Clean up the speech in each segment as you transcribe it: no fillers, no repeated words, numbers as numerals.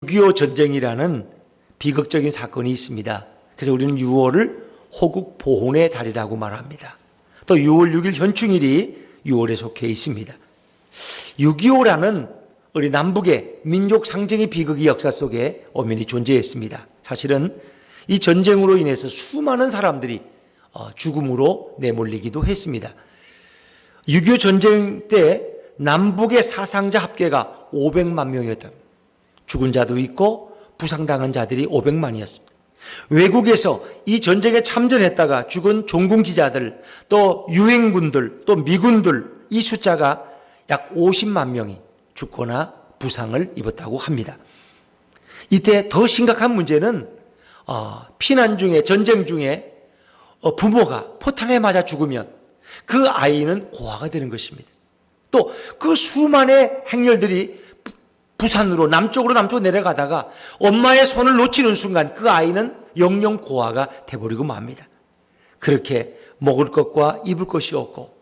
6.25 전쟁이라는 비극적인 사건이 있습니다. 그래서 우리는 6월을 호국 보훈의 달이라고 말합니다. 또 6월 6일 현충일이 6월에 속해 있습니다. 6.25라는 우리 남북의 민족 상징의 비극이 역사 속에 엄연히 존재했습니다. 사실은 이 전쟁으로 인해서 수많은 사람들이 죽음으로 내몰리기도 했습니다. 6.25 전쟁 때 남북의 사상자 합계가 500만 명이었다. 죽은 자도 있고 부상당한 자들이 500만이었습니다. 외국에서 이 전쟁에 참전했다가 죽은 종군 기자들, 또 유엔군들, 또 미군들, 이 숫자가 약 50만 명이 죽거나 부상을 입었다고 합니다. 이때 더 심각한 문제는 피난 중에, 전쟁 중에 부모가 포탄에 맞아 죽으면 그 아이는 고아가 되는 것입니다. 또 그 수많은 행렬들이 부산으로 남쪽으로 내려가다가 엄마의 손을 놓치는 순간 그 아이는 영영 고아가 돼버리고 맙니다. 그렇게 먹을 것과 입을 것이 없고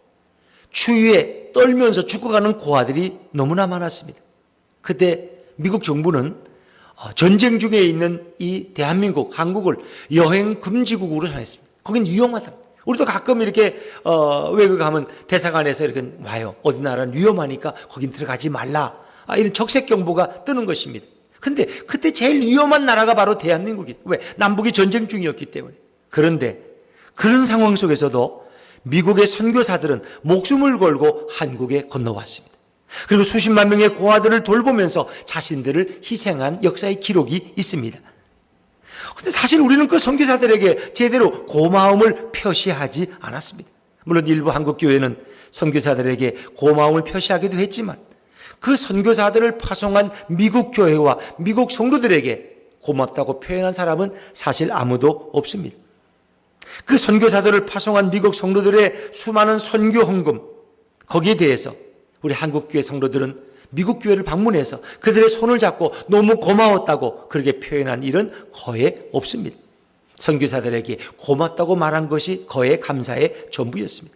추위에 떨면서 죽어가는 고아들이 너무나 많았습니다. 그때 미국 정부는 전쟁 중에 있는 이 대한민국, 한국을 여행 금지국으로 정했습니다. 거긴 위험하다. 우리도 가끔 이렇게 외국 가면 대사관에서 이렇게 와요. 어디 나라는 위험하니까 거긴 들어가지 말라. 이런 적색 경보가 뜨는 것입니다. 근데 그때 제일 위험한 나라가 바로 대한민국이에요. 왜? 남북이 전쟁 중이었기 때문에. 그런데 그런 상황 속에서도 미국의 선교사들은 목숨을 걸고 한국에 건너왔습니다. 그리고 수십만 명의 고아들을 돌보면서 자신들을 희생한 역사의 기록이 있습니다. 그런데 사실 우리는 그 선교사들에게 제대로 고마움을 표시하지 않았습니다. 물론 일부 한국교회는 선교사들에게 고마움을 표시하기도 했지만 그 선교사들을 파송한 미국 교회와 미국 성도들에게 고맙다고 표현한 사람은 사실 아무도 없습니다. 그 선교사들을 파송한 미국 성도들의 수많은 선교 헌금, 거기에 대해서 우리 한국교회 성도들은 미국 교회를 방문해서 그들의 손을 잡고 너무 고마웠다고 그렇게 표현한 일은 거의 없습니다. 선교사들에게 고맙다고 말한 것이 거의 감사의 전부였습니다.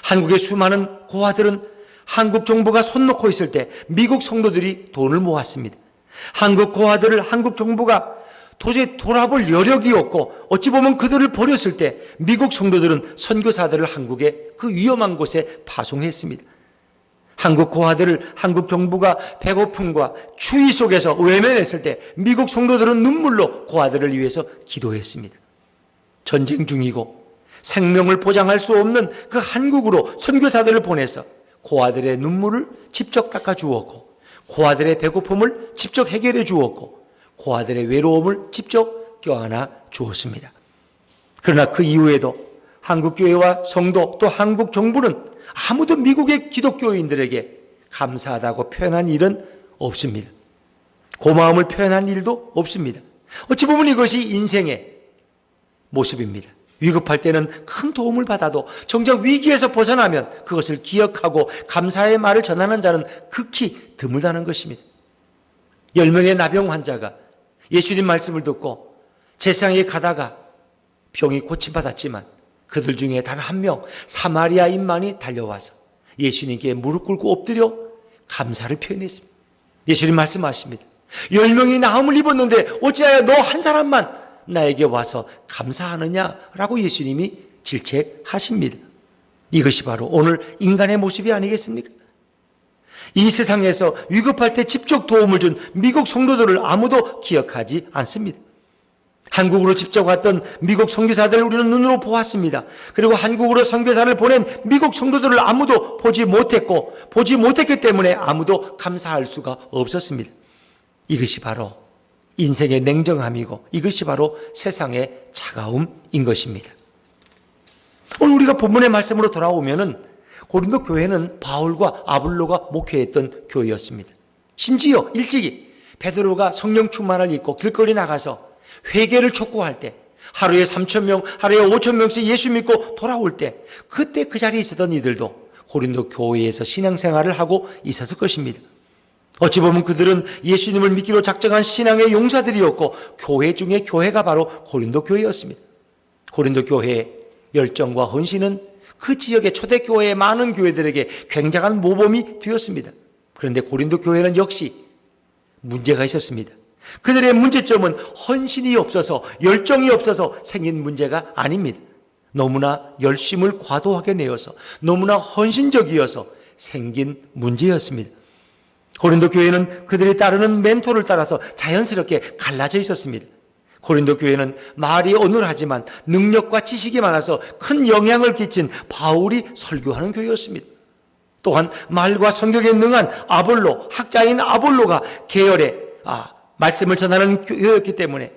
한국의 수많은 고아들은 한국 정부가 손 놓고 있을 때 미국 성도들이 돈을 모았습니다. 한국 고아들을 한국 정부가 도저히 돌아볼 여력이 없고 어찌 보면 그들을 버렸을 때 미국 성도들은 선교사들을 한국의 그 위험한 곳에 파송했습니다. 한국 고아들을 한국 정부가 배고픔과 추위 속에서 외면했을 때 미국 성도들은 눈물로 고아들을 위해서 기도했습니다. 전쟁 중이고 생명을 보장할 수 없는 그 한국으로 선교사들을 보내서 고아들의 눈물을 직접 닦아 주었고 고아들의 배고픔을 직접 해결해 주었고 고아들의 외로움을 직접 껴안아 주었습니다. 그러나 그 이후에도 한국교회와 성도 또 한국 정부는 아무도 미국의 기독교인들에게 감사하다고 표현한 일은 없습니다. 고마움을 표현한 일도 없습니다. 어찌 보면 이것이 인생의 모습입니다. 위급할 때는 큰 도움을 받아도 정작 위기에서 벗어나면 그것을 기억하고 감사의 말을 전하는 자는 극히 드물다는 것입니다. 10명의 나병 환자가 예수님 말씀을 듣고 세상에 가다가 병이 고침받았지만 그들 중에 단 한 명 사마리아인만이 달려와서 예수님께 무릎 꿇고 엎드려 감사를 표현했습니다. 예수님 말씀하십니다. 10명이 나음을 입었는데 어찌하여 너 한 사람만 나에게 와서 감사하느냐라고 예수님이 질책하십니다. 이것이 바로 오늘 인간의 모습이 아니겠습니까? 이 세상에서 위급할 때 직접 도움을 준 미국 성도들을 아무도 기억하지 않습니다. 한국으로 직접 왔던 미국 선교사들을 우리는 눈으로 보았습니다. 그리고 한국으로 선교사를 보낸 미국 성도들을 아무도 보지 못했고 보지 못했기 때문에 아무도 감사할 수가 없었습니다. 이것이 바로 인생의 냉정함이고 이것이 바로 세상의 차가움인 것입니다. 오늘 우리가 본문의 말씀으로 돌아오면은 고린도 교회는 바울과 아볼로가 목회했던 교회였습니다. 심지어 일찍이 베드로가 성령 충만을 입고 길거리 나가서 회개를 촉구할 때 하루에 3,000명, 하루에 5,000명씩 예수 믿고 돌아올 때 그때 그 자리에 있었던 이들도 고린도 교회에서 신앙생활을 하고 있었을 것입니다. 어찌 보면 그들은 예수님을 믿기로 작정한 신앙의 용사들이었고 교회 중에 교회가 바로 고린도 교회였습니다. 고린도 교회의 열정과 헌신은 그 지역의 초대교회의 많은 교회들에게 굉장한 모범이 되었습니다. 그런데 고린도 교회는 역시 문제가 있었습니다. 그들의 문제점은 헌신이 없어서, 열정이 없어서 생긴 문제가 아닙니다. 너무나 열심을 과도하게 내어서, 너무나 헌신적이어서 생긴 문제였습니다. 고린도 교회는 그들이 따르는 멘토를 따라서 자연스럽게 갈라져 있었습니다. 고린도 교회는 말이 어눌하지만 능력과 지식이 많아서 큰 영향을 끼친 바울이 설교하는 교회였습니다. 또한 말과 성경에 능한 아볼로, 학자인 아볼로가 계열의 말씀을 전하는 교회였기 때문에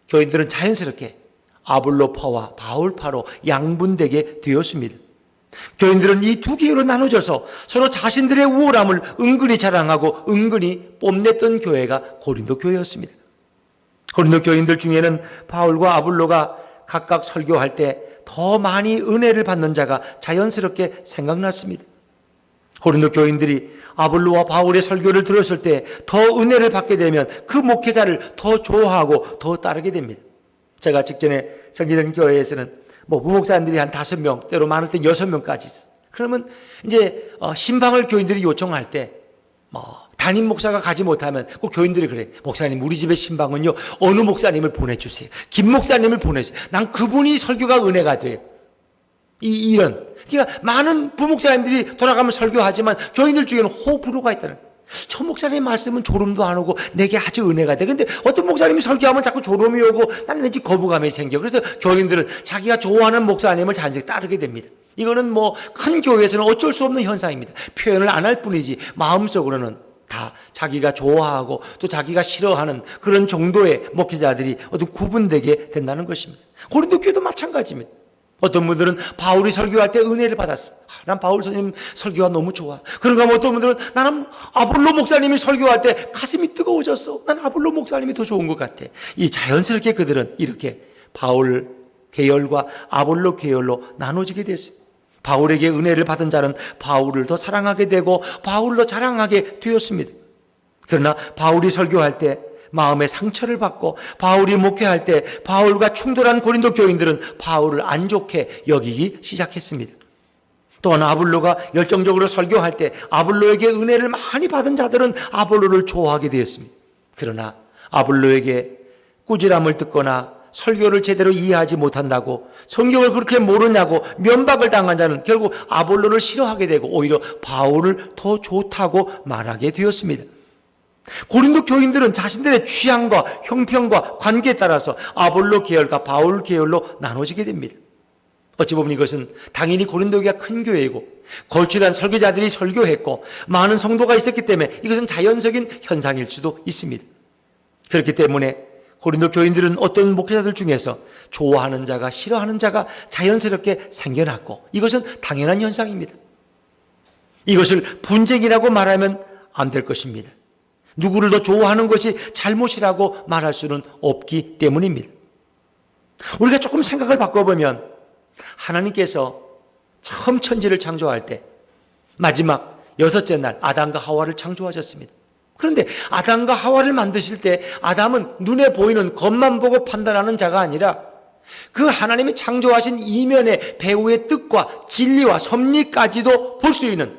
교인들은 자연스럽게 아볼로파와 바울파로 양분되게 되었습니다. 교인들은 이 두 계열로 나눠져서 서로 자신들의 우월함을 은근히 자랑하고 은근히 뽐냈던 교회가 고린도 교회였습니다. 고린도 교인들 중에는 바울과 아볼로가 각각 설교할 때 더 많이 은혜를 받는 자가 자연스럽게 생각났습니다. 고린도 교인들이 아볼로와 바울의 설교를 들었을 때 더 은혜를 받게 되면 그 목회자를 더 좋아하고 더 따르게 됩니다. 제가 직전에 정기된 교회에서는 부목사님들이 한 5명, 때로 많을 때 6명까지 있어요. 그러면 이제 신방을 교인들이 요청할 때 담임 목사가 가지 못하면 꼭 교인들이 그래. 목사님, 우리 집의 신방은요, 어느 목사님을 보내주세요. 김 목사님을 보내주세요. 난 그분이 설교가 은혜가 돼요. 이런. 그러니까 많은 부목사님들이 돌아가면 설교하지만 교인들 중에는 호불호가 있다는 거예요. 저 목사님 말씀은 졸음도 안 오고 내게 아주 은혜가 돼. 근데 어떤 목사님이 설교하면 자꾸 졸음이 오고 나는 왠지 거부감이 생겨. 그래서 교인들은 자기가 좋아하는 목사님을 자연스럽게 따르게 됩니다. 이거는 큰 교회에서는 어쩔 수 없는 현상입니다. 표현을 안 할 뿐이지 마음속으로는 다 자기가 좋아하고 또 자기가 싫어하는 그런 정도의 목회자들이 어떤 구분되게 된다는 것입니다. 고린도 교회도 마찬가지입니다. 어떤 분들은 바울이 설교할 때 은혜를 받았어요. 난 바울 선생님 설교가 너무 좋아. 그런가 하면 어떤 분들은 나는 아볼로 목사님이 설교할 때 가슴이 뜨거워졌어. 난 아볼로 목사님이 더 좋은 것 같아. 이 자연스럽게 그들은 이렇게 바울 계열과 아볼로 계열로 나눠지게 됐어요. 바울에게 은혜를 받은 자는 바울을 더 사랑하게 되고 바울을 더 자랑하게 되었습니다. 그러나 바울이 설교할 때 마음의 상처를 받고 바울이 목회할 때 바울과 충돌한 고린도 교인들은 바울을 안 좋게 여기기 시작했습니다. 또한 아볼로가 열정적으로 설교할 때 아볼로에게 은혜를 많이 받은 자들은 아볼로를 좋아하게 되었습니다. 그러나 아볼로에게 꾸지람을 듣거나 설교를 제대로 이해하지 못한다고, 성경을 그렇게 모르냐고 면박을 당한 자는 결국 아볼로를 싫어하게 되고 오히려 바울을 더 좋다고 말하게 되었습니다. 고린도 교인들은 자신들의 취향과 형평과 관계에 따라서 아볼로 계열과 바울 계열로 나눠지게 됩니다. 어찌 보면 이것은 당연히 고린도 교회가 큰 교회이고 걸출한 설교자들이 설교했고 많은 성도가 있었기 때문에 이것은 자연적인 현상일 수도 있습니다. 그렇기 때문에 고린도 교인들은 어떤 목회자들 중에서 좋아하는 자가 싫어하는 자가 자연스럽게 생겨났고 이것은 당연한 현상입니다. 이것을 분쟁이라고 말하면 안 될 것입니다. 누구를 더 좋아하는 것이 잘못이라고 말할 수는 없기 때문입니다. 우리가 조금 생각을 바꿔보면 하나님께서 처음 천지를 창조할 때 마지막 6째 날 아담과 하와를 창조하셨습니다. 그런데 아담과 하와를 만드실 때 아담은 눈에 보이는 것만 보고 판단하는 자가 아니라 그 하나님이 창조하신 이면의 배후의 뜻과 진리와 섭리까지도 볼 수 있는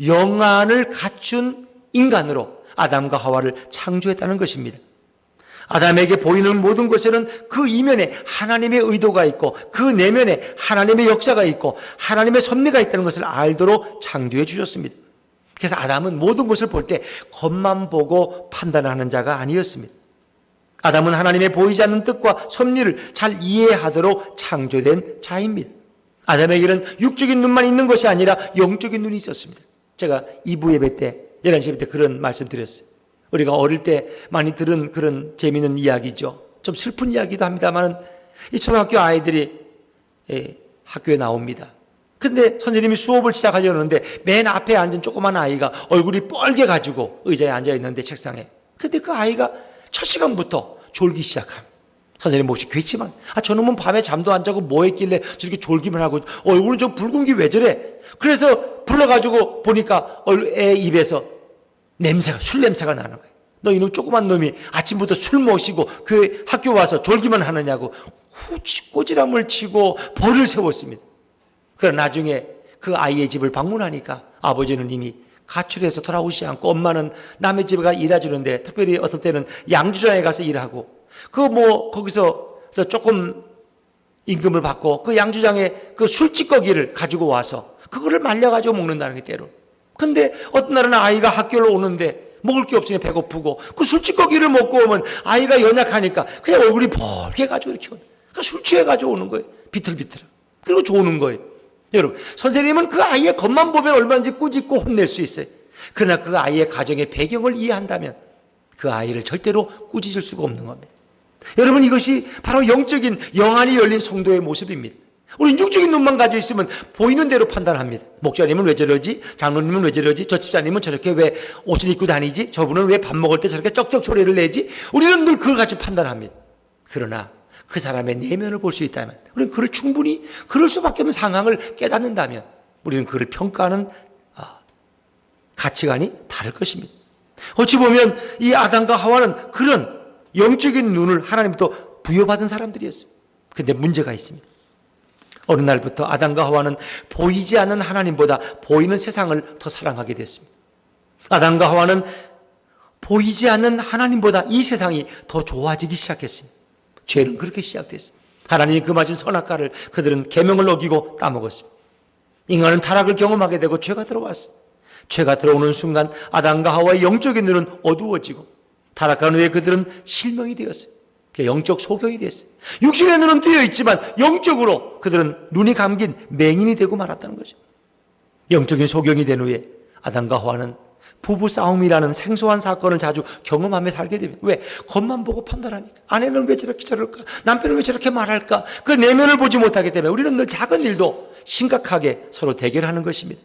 영안을 갖춘 인간으로 아담과 하와를 창조했다는 것입니다. 아담에게 보이는 모든 것에는 그 이면에 하나님의 의도가 있고 그 내면에 하나님의 역사가 있고 하나님의 섭리가 있다는 것을 알도록 창조해 주셨습니다. 그래서 아담은 모든 것을 볼 때 겉만 보고 판단하는 자가 아니었습니다. 아담은 하나님의 보이지 않는 뜻과 섭리를 잘 이해하도록 창조된 자입니다. 아담에게는 육적인 눈만 있는 것이 아니라 영적인 눈이 있었습니다. 제가 2부 예배 때 11시 예배 때 그런 말씀 드렸어요. 우리가 어릴 때 많이 들은 그런 재미있는 이야기죠. 좀 슬픈 이야기도 합니다만 이 초등학교 아이들이 학교에 나옵니다. 근데 선생님이 수업을 시작하려는데 맨 앞에 앉은 조그만 아이가 얼굴이 뻘게 가지고 의자에 앉아 있는데 책상에. 근데 그 아이가 첫 시간부터 졸기 시작합니다. 선생님 몹시 괴치만 저놈은 밤에 잠도 안 자고 뭐 했길래 저렇게 졸기만 하고 얼굴은 좀 붉은 게 왜 저래? 그래서 불러가지고 보니까 애 입에서 냄새가 술 냄새가 나는 거예요. 너 이놈 조그만 놈이 아침부터 술 마시고 교회 학교 와서 졸기만 하느냐고 꼬지람을 치고 벌을 세웠습니다. 그러나 나중에 그 아이의 집을 방문하니까 아버지는 이미 가출해서 돌아오지 않고 엄마는 남의 집에 가 일해주는데 특별히 어떨 때는 양주장에 가서 일하고 거기서 조금 임금을 받고 그 양주장에 그 술찌꺼기를 가지고 와서 그거를 말려가지고 먹는다는 게 때로. 근데 어떤 날은 아이가 학교를 오는데 먹을 게 없으니 배고프고 그 술찌꺼기를 먹고 오면 아이가 연약하니까 그냥 얼굴이 벌게 가지고 이렇게 오는. 그러니까 술 취해가지고 오는 거예요. 비틀비틀. 그리고 조는 거예요. 여러분, 선생님은 그 아이의 겉만 보면 얼마든지 꾸짖고 혼낼 수 있어요. 그러나 그 아이의 가정의 배경을 이해한다면 그 아이를 절대로 꾸짖을 수가 없는 겁니다. 여러분, 이것이 바로 영적인 영안이 열린 성도의 모습입니다. 우리는 육적인 눈만 가지고 있으면 보이는 대로 판단합니다. 목사님은 왜 저러지? 장로님은 왜 저러지? 저 집사님은 저렇게 왜 옷을 입고 다니지? 저분은 왜 밥 먹을 때 저렇게 쩍쩍 소리를 내지? 우리는 늘 그걸 가지고 판단합니다. 그러나 그 사람의 내면을 볼 수 있다면, 우리는 그를 충분히 그럴 수밖에 없는 상황을 깨닫는다면 우리는 그를 평가하는 가치관이 다를 것입니다. 어찌 보면 이 아담과 하와는 그런 영적인 눈을 하나님부터 부여받은 사람들이었습니다. 그런데 문제가 있습니다. 어느 날부터 아담과 하와는 보이지 않는 하나님보다 보이는 세상을 더 사랑하게 됐습니다. 아담과 하와는 보이지 않는 하나님보다 이 세상이 더 좋아지기 시작했습니다. 죄는 그렇게 시작됐습니다. 하나님이 금하신 선악과를 그들은 계명을 어기고 따먹었습니다. 인간은 타락을 경험하게 되고 죄가 들어왔습니다. 죄가 들어오는 순간 아담과 하와의 영적인 눈은 어두워지고 타락한 후에 그들은 실명이 되었어요. 영적 소경이 됐어요. 육신의 눈은 뜨여 있지만 영적으로 그들은 눈이 감긴 맹인이 되고 말았다는 거죠. 영적인 소경이 된 후에 아담과 하와는 부부싸움이라는 생소한 사건을 자주 경험하며 살게 됩니다. 왜? 겉만 보고 판단하니까. 아내는 왜 저렇게 저럴까? 남편은 왜 저렇게 말할까? 그 내면을 보지 못하기 때문에 우리는 늘 작은 일도 심각하게 서로 대결하는 것입니다.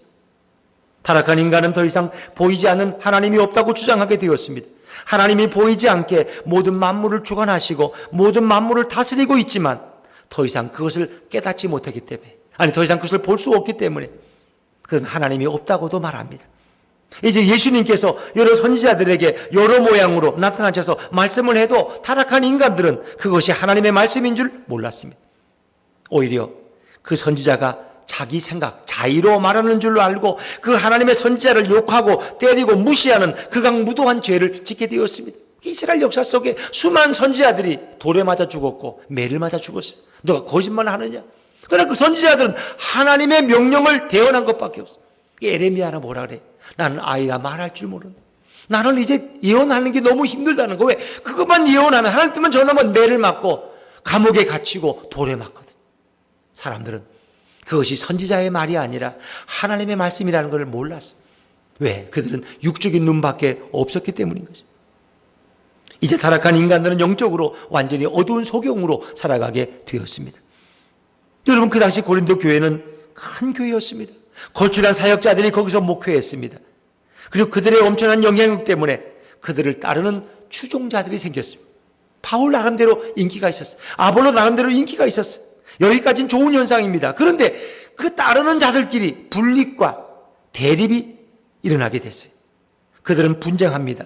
타락한 인간은 더 이상 보이지 않는 하나님이 없다고 주장하게 되었습니다. 하나님이 보이지 않게 모든 만물을 주관하시고 모든 만물을 다스리고 있지만 더 이상 그것을 깨닫지 못하기 때문에, 더 이상 그것을 볼 수 없기 때문에 그건 하나님이 없다고도 말합니다. 이제 예수님께서 여러 선지자들에게 여러 모양으로 나타나셔서 말씀을 해도 타락한 인간들은 그것이 하나님의 말씀인 줄 몰랐습니다. 오히려 그 선지자가 자기 생각, 자의로 말하는 줄로 알고 그 하나님의 선지자를 욕하고 때리고 무시하는 극악무도한 죄를 짓게 되었습니다. 이스라엘 역사 속에 수많은 선지자들이 돌에 맞아 죽었고 매를 맞아 죽었어요. 너가 거짓말을 하느냐? 그러나 그 선지자들은 하나님의 명령을 대언한 것밖에 없어요. 에레미야는 뭐라 그래? 나는 아이라 말할 줄 모른다. 나는 이제 예언하는 게 너무 힘들다는 거. 왜? 그것만 예언하는, 하나님 때만 전하면 매를 맞고 감옥에 갇히고 돌에 맞거든. 사람들은 그것이 선지자의 말이 아니라 하나님의 말씀이라는 걸 몰랐어. 왜? 그들은 육적인 눈밖에 없었기 때문인 거죠. 이제 타락한 인간들은 영적으로 완전히 어두운 소경으로 살아가게 되었습니다. 여러분, 그 당시 고린도 교회는 큰 교회였습니다. 걸출한 사역자들이 거기서 목회했습니다. 그리고 그들의 엄청난 영향력 때문에 그들을 따르는 추종자들이 생겼습니다. 바울 나름대로 인기가 있었어요. 아볼로 나름대로 인기가 있었어요. 여기까지는 좋은 현상입니다. 그런데 그 따르는 자들끼리 분립과 대립이 일어나게 됐어요. 그들은 분쟁합니다.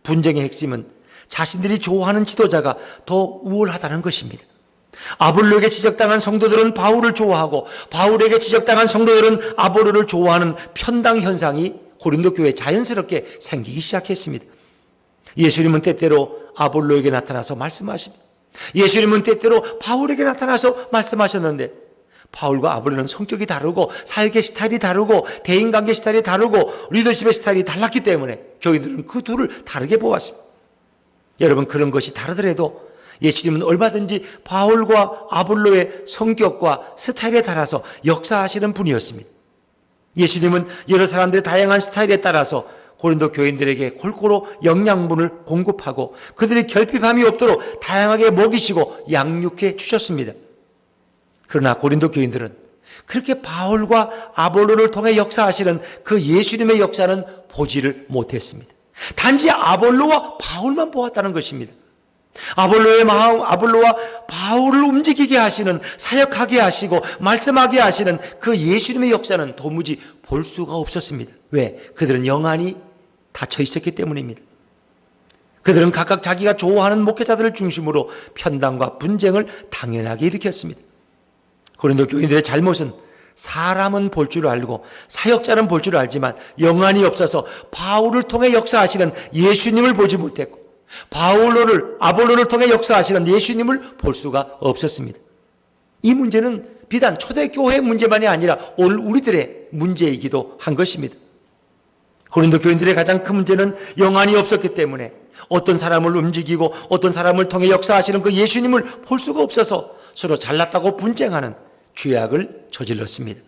분쟁의 핵심은 자신들이 좋아하는 지도자가 더 우월하다는 것입니다. 아볼로에게 지적당한 성도들은 바울을 좋아하고 바울에게 지적당한 성도들은 아볼로를 좋아하는 편당 현상이 고린도 교회에 자연스럽게 생기기 시작했습니다. 예수님은 때때로 아볼로에게 나타나서 말씀하십니다. 예수님은 때때로 바울에게 나타나서 말씀하셨는데 바울과 아볼로는 성격이 다르고 사역의 스타일이 다르고 대인관계 스타일이 다르고 리더십의 스타일이 달랐기 때문에 교인들은 그 둘을 다르게 보았습니다. 여러분, 그런 것이 다르더라도 예수님은 얼마든지 바울과 아볼로의 성격과 스타일에 따라서 역사하시는 분이었습니다. 예수님은 여러 사람들의 다양한 스타일에 따라서 고린도 교인들에게 골고루 영양분을 공급하고 그들이 결핍함이 없도록 다양하게 먹이시고 양육해 주셨습니다. 그러나 고린도 교인들은 그렇게 바울과 아볼로를 통해 역사하시는 그 예수님의 역사는 보지를 못했습니다. 단지 아볼로와 바울만 보았다는 것입니다. 아볼로의 마음, 아볼로와 바울을 움직이게 하시는, 사역하게 하시고 말씀하게 하시는 그 예수님의 역사는 도무지 볼 수가 없었습니다. 왜? 그들은 영안이 닫혀 있었기 때문입니다. 그들은 각각 자기가 좋아하는 목회자들을 중심으로 편당과 분쟁을 당연하게 일으켰습니다. 고린도 교인들의 잘못은 사람은 볼 줄 알고 사역자는 볼 줄 알지만 영안이 없어서 바울을 통해 역사하시는 예수님을 보지 못했고 아볼로를 통해 역사하시는 예수님을 볼 수가 없었습니다. 이 문제는 비단 초대교회 문제만이 아니라 오늘 우리들의 문제이기도 한 것입니다. 고린도 교인들의 가장 큰 문제는 영안이 없었기 때문에 어떤 사람을 움직이고 어떤 사람을 통해 역사하시는 그 예수님을 볼 수가 없어서 서로 잘났다고 분쟁하는 죄악을 저질렀습니다.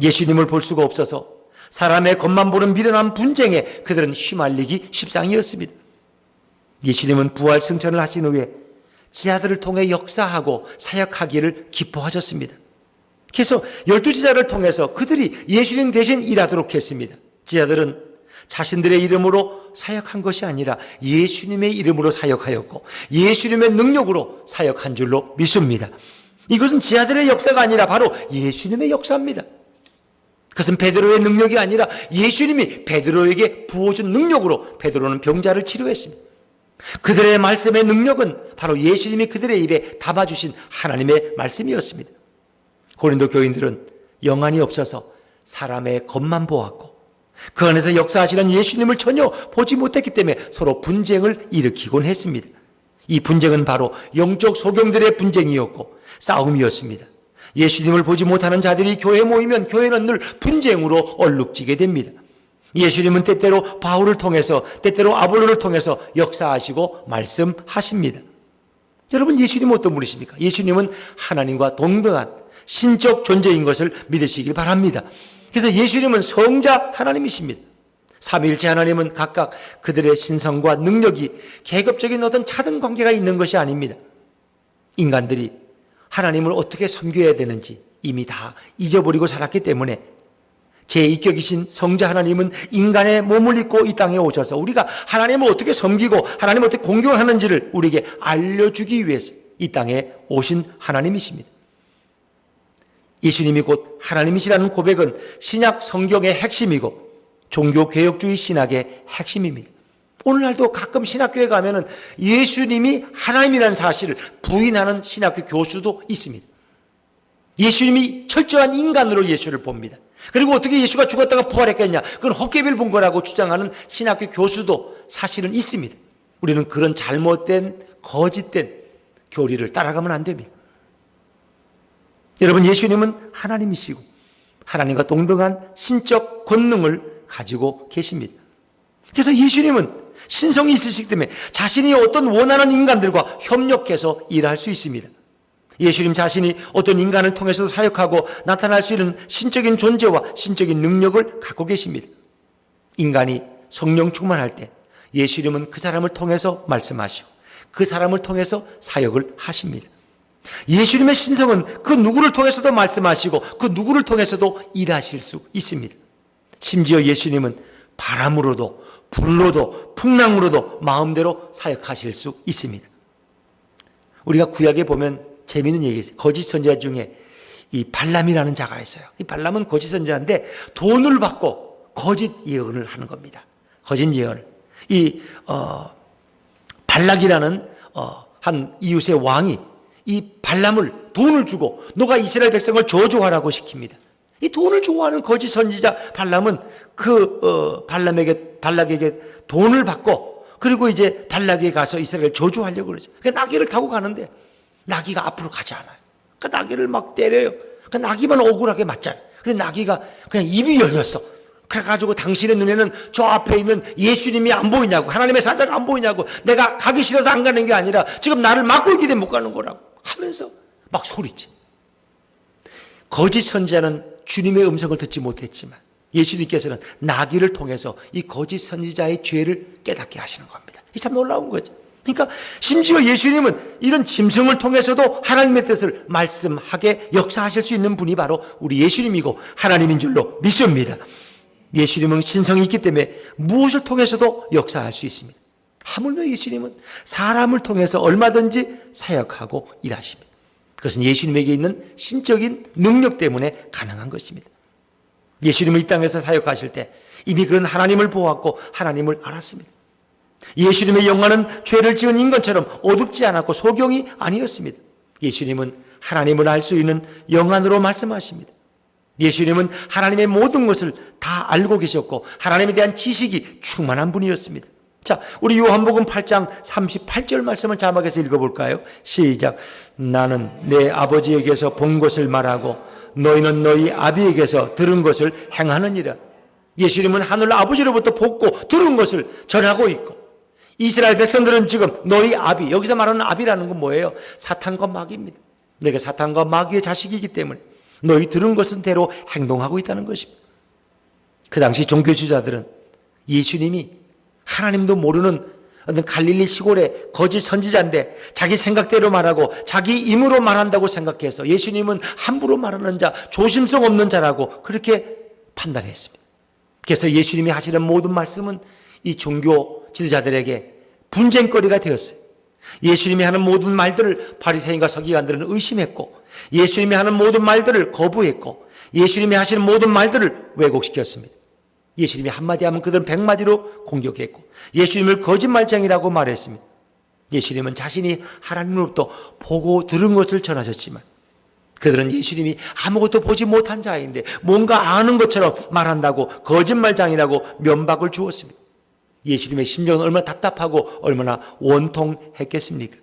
예수님을 볼 수가 없어서 사람의 겉만 보는 미련한 분쟁에 그들은 휘말리기 십상이었습니다. 예수님은 부활 승천을 하신 후에 지하들을 통해 역사하고 사역하기를 기뻐하셨습니다. 그래서 12지자를 통해서 그들이 예수님 대신 일하도록 했습니다. 지하들은 자신들의 이름으로 사역한 것이 아니라 예수님의 이름으로 사역하였고 예수님의 능력으로 사역한 줄로 믿습니다. 이것은 지하들의 역사가 아니라 바로 예수님의 역사입니다. 그것은 베드로의 능력이 아니라 예수님이 베드로에게 부어준 능력으로 베드로는 병자를 치료했습니다. 그들의 말씀의 능력은 바로 예수님이 그들의 입에 담아주신 하나님의 말씀이었습니다. 고린도 교인들은 영안이 없어서 사람의 겉만 보았고 그 안에서 역사하시는 예수님을 전혀 보지 못했기 때문에 서로 분쟁을 일으키곤 했습니다. 이 분쟁은 바로 영적 소경들의 분쟁이었고 싸움이었습니다. 예수님을 보지 못하는 자들이 교회에 모이면 교회는 늘 분쟁으로 얼룩지게 됩니다. 예수님은 때때로 바울을 통해서 때때로 아볼로를 통해서 역사하시고 말씀하십니다. 여러분, 예수님은 어떤 분이십니까? 예수님은 하나님과 동등한 신적 존재인 것을 믿으시길 바랍니다. 그래서 예수님은 성자 하나님이십니다. 삼위일체 하나님은 각각 그들의 신성과 능력이 계급적인 어떤 차등 관계가 있는 것이 아닙니다. 인간들이 하나님을 어떻게 섬겨야 되는지 이미 다 잊어버리고 살았기 때문에 제2격이신 성자 하나님은 인간의 몸을 입고 이 땅에 오셔서 우리가 하나님을 어떻게 섬기고 하나님을 어떻게 공경하는지를 우리에게 알려주기 위해서 이 땅에 오신 하나님이십니다. 예수님이 곧 하나님이시라는 고백은 신약 성경의 핵심이고 종교개혁주의 신학의 핵심입니다. 오늘날도 가끔 신학교에 가면은 예수님이 하나님이라는 사실을 부인하는 신학교 교수도 있습니다. 예수님이 철저한 인간으로 예수를 봅니다. 그리고 어떻게 예수가 죽었다가 부활했겠냐? 그건 헛개비를 본 거라고 주장하는 신학교 교수도 사실은 있습니다. 우리는 그런 잘못된 거짓된 교리를 따라가면 안 됩니다. 여러분, 예수님은 하나님이시고 하나님과 동등한 신적 권능을 가지고 계십니다. 그래서 예수님은 신성이 있으시기 때문에 자신이 어떤 원하는 인간들과 협력해서 일할 수 있습니다. 예수님 자신이 어떤 인간을 통해서도 사역하고 나타날 수 있는 신적인 존재와 신적인 능력을 갖고 계십니다. 인간이 성령 충만할 때 예수님은 그 사람을 통해서 말씀하시고 그 사람을 통해서 사역을 하십니다. 예수님의 신성은 그 누구를 통해서도 말씀하시고 그 누구를 통해서도 일하실 수 있습니다. 심지어 예수님은 바람으로도 불로도 풍랑으로도 마음대로 사역하실 수 있습니다. 우리가 구약에 보면 재미있는 얘기 있어요. 거짓 선지자 중에 이 발람이라는 자가 있어요. 이 발람은 거짓 선지자인데 돈을 받고 거짓 예언을 하는 겁니다. 거짓 예언을. 이 발락이라는 한 이웃의 왕이 이 발람을 돈을 주고 너가 이스라엘 백성을 저주하라고 시킵니다. 이 돈을 좋아하는 거짓 선지자 발람은 발락에게 돈을 받고 그리고 이제 발락에 가서 이스라엘을 저주하려고 그러죠. 그러니까 나귀를 타고 가는데 나귀가 앞으로 가지 않아요. 그러니까 나귀를 막 때려요. 그러니까 나귀만 억울하게 맞잖아요. 근데 나귀가 그냥 입이 열렸어. 그래가지고 당신의 눈에는 저 앞에 있는 예수님이 안 보이냐고, 하나님의 사자가 안 보이냐고, 내가 가기 싫어서 안 가는 게 아니라 지금 나를 막고 있기 때문에 못 가는 거라고 하면서 막 소리치. 거짓 선지자는 주님의 음성을 듣지 못했지만 예수님께서는 나귀를 통해서 이 거짓 선지자의 죄를 깨닫게 하시는 겁니다. 이 참 놀라운 거죠. 그러니까 심지어 예수님은 이런 짐승을 통해서도 하나님의 뜻을 말씀하게 역사하실 수 있는 분이 바로 우리 예수님이고 하나님인 줄로 믿습니다. 예수님은 신성이 있기 때문에 무엇을 통해서도 역사할 수 있습니다. 하물며 예수님은 사람을 통해서 얼마든지 사역하고 일하십니다. 그것은 예수님에게 있는 신적인 능력 때문에 가능한 것입니다. 예수님은 이 땅에서 사역하실 때 이미 그는 하나님을 보았고 하나님을 알았습니다. 예수님의 영광은 죄를 지은 인간처럼 어둡지 않았고 소경이 아니었습니다. 예수님은 하나님을 알 수 있는 영안으로 말씀하십니다. 예수님은 하나님의 모든 것을 다 알고 계셨고 하나님에 대한 지식이 충만한 분이었습니다. 자, 우리 요한복음 8장 38절 말씀을 자막해서 읽어볼까요? 시작. 나는 내 아버지에게서 본 것을 말하고 너희는 너희 아비에게서 들은 것을 행하느니라. 예수님은 하늘 아버지로부터 보고 들은 것을 전하고 있고, 이스라엘 백성들은 지금 너희 아비, 여기서 말하는 아비라는 건 뭐예요? 사탄과 마귀입니다. 내가 사탄과 마귀의 자식이기 때문에 너희 들은 것은 대로 행동하고 있다는 것입니다. 그 당시 종교 지도자들은 예수님이 하나님도 모르는 어떤 갈릴리 시골의 거짓 선지자인데 자기 생각대로 말하고 자기 힘으로 말한다고 생각해서 예수님은 함부로 말하는 자, 조심성 없는 자라고 그렇게 판단했습니다. 그래서 예수님이 하시는 모든 말씀은 이 종교 지도자들에게 분쟁거리가 되었어요. 예수님이 하는 모든 말들을 바리새인과 서기관들은 의심했고, 예수님이 하는 모든 말들을 거부했고, 예수님이 하시는 모든 말들을 왜곡시켰습니다. 예수님이 한마디 하면 그들은 100마디로 공격했고, 예수님을 거짓말쟁이라고 말했습니다. 예수님은 자신이 하나님으로부터 보고 들은 것을 전하셨지만 그들은 예수님이 아무것도 보지 못한 자인데 뭔가 아는 것처럼 말한다고 거짓말장이라고 면박을 주었습니다. 예수님의 심정은 얼마나 답답하고 얼마나 원통했겠습니까?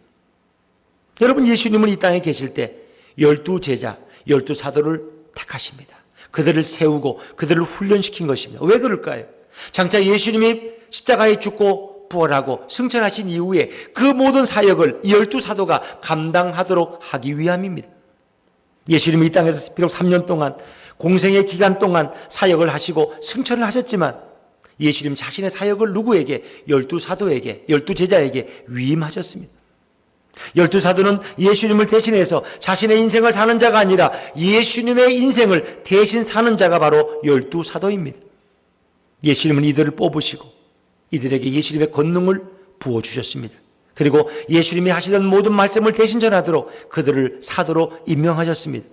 여러분, 예수님은 이 땅에 계실 때 12제자, 12사도를 택하십니다. 그들을 세우고 그들을 훈련시킨 것입니다. 왜 그럴까요? 장차 예수님이 십자가에 죽고 부활하고 승천하신 이후에 그 모든 사역을 12사도가 감당하도록 하기 위함입니다. 예수님이 이 땅에서 비록 3년 동안 공생의 기간 동안 사역을 하시고 승천을 하셨지만 예수님 자신의 사역을 누구에게? 12사도에게, 12제자에게 위임하셨습니다. 12사도는 예수님을 대신해서 자신의 인생을 사는 자가 아니라 예수님의 인생을 대신 사는 자가 바로 12사도입니다. 예수님은 이들을 뽑으시고 이들에게 예수님의 권능을 부어주셨습니다. 그리고 예수님이 하시던 모든 말씀을 대신 전하도록 그들을 사도로 임명하셨습니다.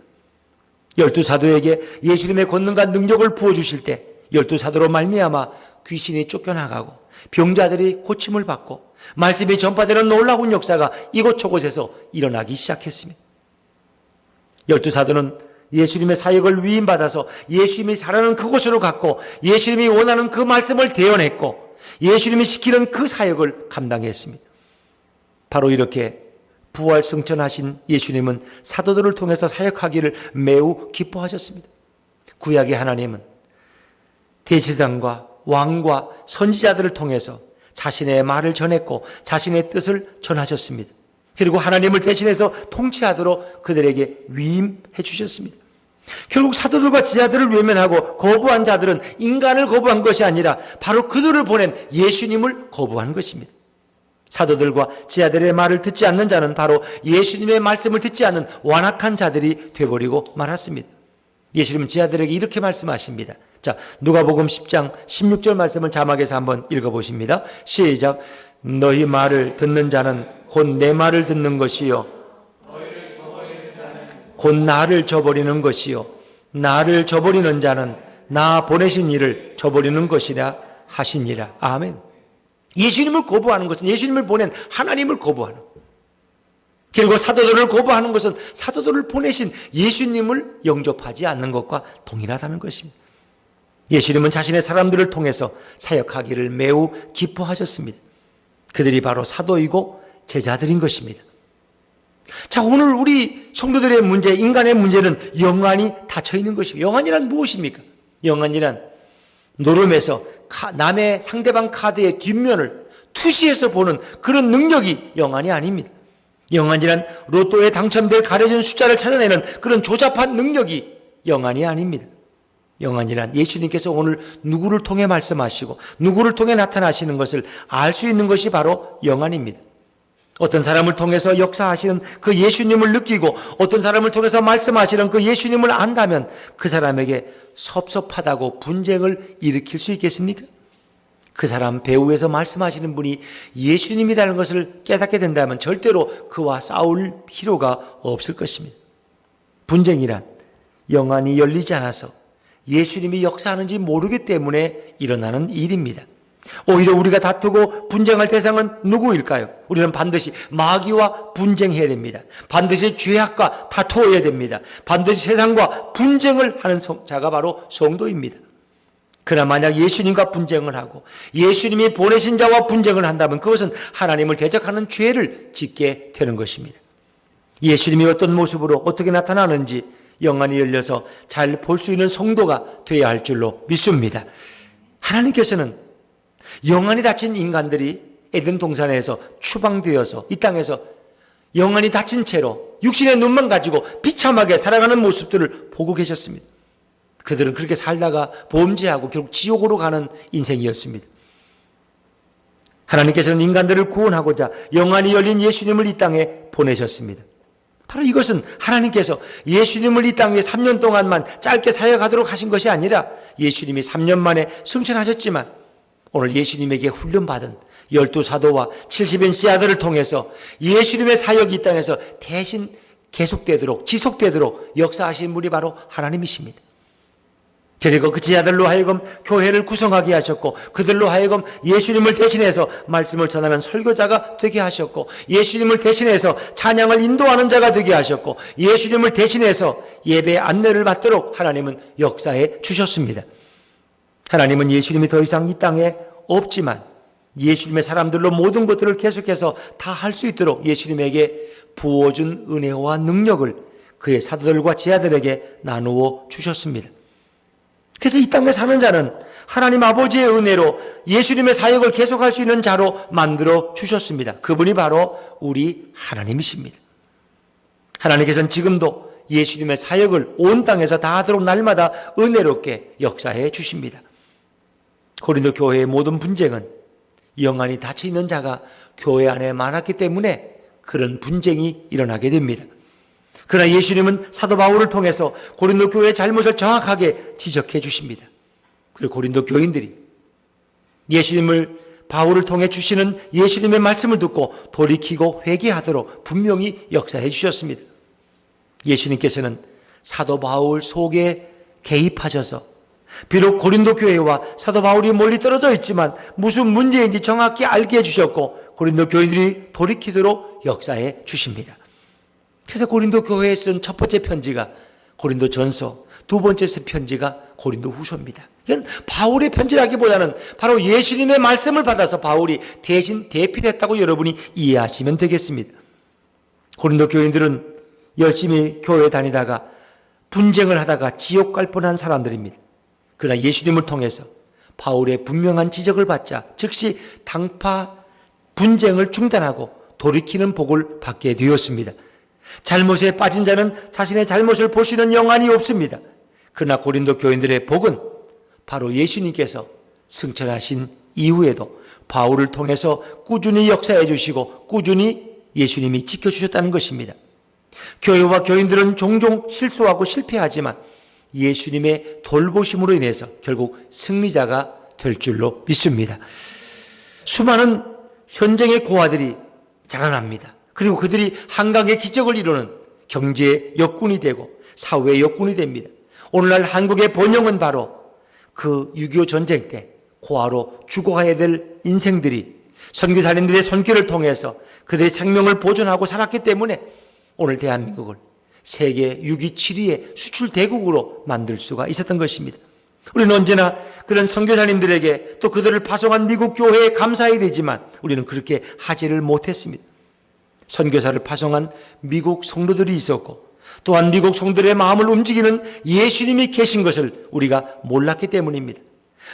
12사도에게 예수님의 권능과 능력을 부어주실 때 12사도로 말미암아 귀신이 쫓겨나가고 병자들이 고침을 받고 말씀이 전파되는 놀라운 역사가 이곳저곳에서 일어나기 시작했습니다. 12사도는 예수님의 사역을 위임받아서 예수님이 살아는 그곳으로 갔고 예수님이 원하는 그 말씀을 대언했고 예수님이 시키는 그 사역을 감당했습니다. 바로 이렇게 부활 승천하신 예수님은 사도들을 통해서 사역하기를 매우 기뻐하셨습니다. 구약의 하나님은 대제사장과 왕과 선지자들을 통해서 자신의 말을 전했고 자신의 뜻을 전하셨습니다. 그리고 하나님을 대신해서 통치하도록 그들에게 위임해 주셨습니다. 결국 사도들과 지자들을 외면하고 거부한 자들은 인간을 거부한 것이 아니라 바로 그들을 보낸 예수님을 거부한 것입니다. 사도들과 지자들의 말을 듣지 않는 자는 바로 예수님의 말씀을 듣지 않는 완악한 자들이 되어버리고 말았습니다. 예수님은 지자들에게 이렇게 말씀하십니다. 자, 누가복음 10장 16절 말씀을 자막에서 한번 읽어보십니다. 시작. 너희 말을 듣는 자는 곧 내 말을 듣는 것이요 곧 나를 저버리는 것이요 나를 저버리는 자는 나 보내신 이를 저버리는 것이라 하시니라. 아멘. 예수님을 거부하는 것은 예수님을 보낸 하나님을 거부하는, 그리고 사도들을 거부하는 것은 사도들을 보내신 예수님을 영접하지 않는 것과 동일하다는 것입니다. 예수님은 자신의 사람들을 통해서 사역하기를 매우 기뻐하셨습니다. 그들이 바로 사도이고 제자들인 것입니다. 자, 오늘 우리 성도들의 문제, 인간의 문제는 영안이 닫혀 있는 것입니다. 영안이란 무엇입니까? 영안이란 노름에서 남의 상대방 카드의 뒷면을 투시해서 보는 그런 능력이 영안이 아닙니다. 영안이란 로또에 당첨될 가려진 숫자를 찾아내는 그런 조잡한 능력이 영안이 아닙니다. 영안이란 예수님께서 오늘 누구를 통해 말씀하시고 누구를 통해 나타나시는 것을 알 수 있는 것이 바로 영안입니다. 어떤 사람을 통해서 역사하시는 그 예수님을 느끼고 어떤 사람을 통해서 말씀하시는 그 예수님을 안다면 그 사람에게 섭섭하다고 분쟁을 일으킬 수 있겠습니까? 그 사람 배후에서 말씀하시는 분이 예수님이라는 것을 깨닫게 된다면 절대로 그와 싸울 필요가 없을 것입니다. 분쟁이란 영안이 열리지 않아서 예수님이 역사하는지 모르기 때문에 일어나는 일입니다. 오히려 우리가 다투고 분쟁할 대상은 누구일까요? 우리는 반드시 마귀와 분쟁해야 됩니다. 반드시 죄악과 다투어야 됩니다. 반드시 세상과 분쟁을 하는 자가 바로 성도입니다. 그러나 만약 예수님과 분쟁을 하고 예수님이 보내신 자와 분쟁을 한다면 그것은 하나님을 대적하는 죄를 짓게 되는 것입니다. 예수님이 어떤 모습으로 어떻게 나타나는지 영안이 열려서 잘 볼 수 있는 성도가 되어야 할 줄로 믿습니다. 하나님께서는 영안이 닫힌 인간들이 에덴 동산에서 추방되어서 이 땅에서 영안이 닫힌 채로 육신의 눈만 가지고 비참하게 살아가는 모습들을 보고 계셨습니다. 그들은 그렇게 살다가 범죄하고 결국 지옥으로 가는 인생이었습니다. 하나님께서는 인간들을 구원하고자 영안이 열린 예수님을 이 땅에 보내셨습니다. 바로 이것은 하나님께서 예수님을 이 땅 위에 3년 동안만 짧게 사역하도록 하신 것이 아니라 예수님이 3년 만에 승천하셨지만 오늘 예수님에게 훈련받은 12사도와 70인 씨아들을 통해서 예수님의 사역이 이 땅에서 대신 계속되도록 지속되도록 역사하신 분이 바로 하나님이십니다. 그리고 그 제자들로 하여금 교회를 구성하게 하셨고 그들로 하여금 예수님을 대신해서 말씀을 전하는 설교자가 되게 하셨고 예수님을 대신해서 찬양을 인도하는 자가 되게 하셨고 예수님을 대신해서 예배의 안내를 받도록 하나님은 역사해 주셨습니다. 하나님은 예수님이 더 이상 이 땅에 없지만 예수님의 사람들로 모든 것들을 계속해서 다 할 수 있도록 예수님에게 부어준 은혜와 능력을 그의 사도들과 제자들에게 나누어 주셨습니다. 그래서 이 땅에 사는 자는 하나님 아버지의 은혜로 예수님의 사역을 계속할 수 있는 자로 만들어 주셨습니다. 그분이 바로 우리 하나님이십니다. 하나님께서는 지금도 예수님의 사역을 온 땅에서 다 하도록 날마다 은혜롭게 역사해 주십니다. 고린도 교회의 모든 분쟁은 영안이 닫혀있는 자가 교회 안에 많았기 때문에 그런 분쟁이 일어나게 됩니다. 그러나 예수님은 사도 바울을 통해서 고린도 교회의 잘못을 정확하게 지적해 주십니다. 그리고 고린도 교인들이 예수님을 바울을 통해 주시는 예수님의 말씀을 듣고 돌이키고 회개하도록 분명히 역사해 주셨습니다. 예수님께서는 사도 바울 속에 개입하셔서 비록 고린도 교회와 사도 바울이 멀리 떨어져 있지만 무슨 문제인지 정확히 알게 해주셨고 고린도 교인들이 돌이키도록 역사해 주십니다. 그래서 고린도 교회에 쓴 첫 번째 편지가 고린도 전서, 두 번째 쓴 편지가 고린도 후서입니다. 이건 바울의 편지라기보다는 바로 예수님의 말씀을 받아서 바울이 대신 대필했다고 여러분이 이해하시면 되겠습니다. 고린도 교인들은 열심히 교회에 다니다가 분쟁을 하다가 지옥 갈 뻔한 사람들입니다. 그러나 예수님을 통해서 바울의 분명한 지적을 받자 즉시 당파 분쟁을 중단하고 돌이키는 복을 받게 되었습니다. 잘못에 빠진 자는 자신의 잘못을 보시는 영안이 없습니다. 그러나 고린도 교인들의 복은 바로 예수님께서 승천하신 이후에도 바울을 통해서 꾸준히 역사해 주시고 꾸준히 예수님이 지켜주셨다는 것입니다. 교회와 교인들은 종종 실수하고 실패하지만 예수님의 돌보심으로 인해서 결국 승리자가 될 줄로 믿습니다. 수많은 현쟁의 고아들이 자라납니다. 그리고 그들이 한강의 기적을 이루는 경제의 역군이 되고 사회의 역군이 됩니다. 오늘날 한국의 번영은 바로 그 6.25 전쟁 때 고아로 죽어가야 될 인생들이 선교사님들의 손길을 통해서 그들의 생명을 보존하고 살았기 때문에 오늘 대한민국을 세계 6위, 7위의 수출 대국으로 만들 수가 있었던 것입니다. 우리는 언제나 그런 선교사님들에게 또 그들을 파송한 미국 교회에 감사해야 되지만 우리는 그렇게 하지를 못했습니다. 선교사를 파송한 미국 성도들이 있었고 또한 미국 성도들의 마음을 움직이는 예수님이 계신 것을 우리가 몰랐기 때문입니다.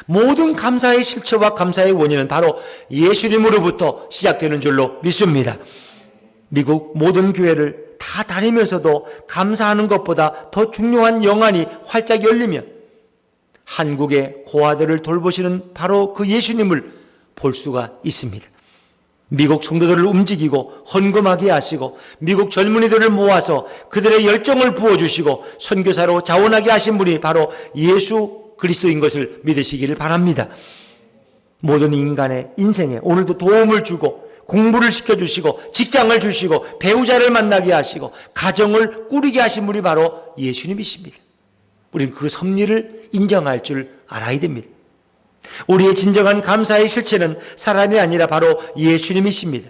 모든 감사의 실체와 감사의 원인은 바로 예수님으로부터 시작되는 줄로 믿습니다. 미국 모든 교회를 다 다니면서도 감사하는 것보다 더 중요한 영안이 활짝 열리면 한국의 고아들을 돌보시는 바로 그 예수님을 볼 수가 있습니다. 미국 성도들을 움직이고 헌금하게 하시고 미국 젊은이들을 모아서 그들의 열정을 부어주시고 선교사로 자원하게 하신 분이 바로 예수 그리스도인 것을 믿으시기를 바랍니다. 모든 인간의 인생에 오늘도 도움을 주고 공부를 시켜주시고 직장을 주시고 배우자를 만나게 하시고 가정을 꾸리게 하신 분이 바로 예수님이십니다. 우리는 그 섭리를 인정할 줄 알아야 됩니다. 우리의 진정한 감사의 실체는 사람이 아니라 바로 예수님이십니다.